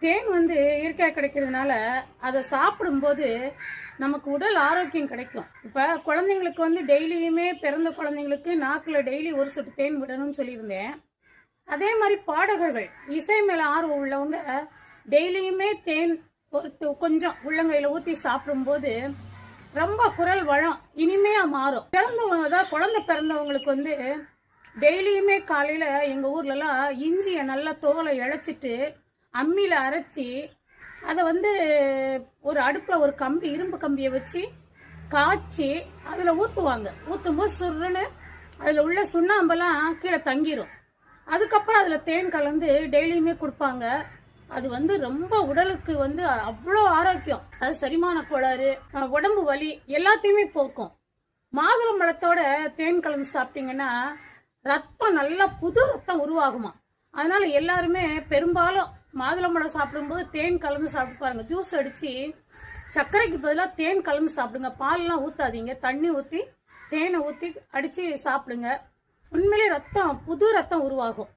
தேன் வந்து இயற்கையாக கிடைக்கிறதுனால அதை சாப்பிடும்போது நமக்கு உடல் ஆரோக்கியம் கிடைக்கும். இப்போ குழந்தைங்களுக்கு வந்து டெய்லியுமே பிறந்த குழந்தைங்களுக்கு நாக்கில் டெய்லி ஒரு சொட்டு தேன் விடணும்னு சொல்லியிருந்தேன். அதே மாதிரி பாடகர்கள் இசை மேலே ஆர்வம் உள்ளவங்க டெய்லியுமே தேன் கொஞ்சம் உள்ளங்கையில் ஊற்றி சாப்பிடும்போது ரொம்ப குரல் வளம் இனிமையாக மாறும். பிறந்தவங்க தான் குழந்தை பிறந்தவங்களுக்கு வந்து டெய்லியுமே காலையில் எங்கள் ஊர்லலாம் இஞ்சியை நல்லா தோலை இழைச்சிட்டு அம்மியில் அரைச்சி அதை வந்து ஒரு அடுப்பில் ஒரு கம்பி இரும்பு கம்பியை வச்சு காய்ச்சி அதில் ஊற்றுவாங்க. ஊற்றும்போது சுருன்னு அதில் உள்ள சுண்ணாம்பெல்லாம் கீழே தங்கிடும். அதுக்கப்புறம் அதில் தேன் கலந்து டெய்லியுமே கொடுப்பாங்க. அது வந்து ரொம்ப உடலுக்கு வந்து அவ்வளோ ஆரோக்கியம். அது செரிமான கோளாறு, உடம்பு வலி எல்லாத்தையுமே போக்கும். மாதுளம்பழத்தோட தேன் கலந்து சாப்பிட்டீங்கன்னா ரத்தம் நல்லா புது ரத்தம் உருவாகுமா. அதனால எல்லாருமே பெரும்பாலும் மாதுளம்பழம் சாப்பிடும்போது தேன் கலந்து சாப்பிட்டு பாருங்க. ஜூஸ் அடிச்சு சர்க்கரைக்கு பதிலாக தேன் கலந்து சாப்பிடுங்க. பால்லாம் ஊற்றாதீங்க, தண்ணி ஊற்றி தேனை ஊற்றி அடித்து சாப்பிடுங்க. உண்மையிலே ரத்தம் புது ரத்தம் உருவாகும்.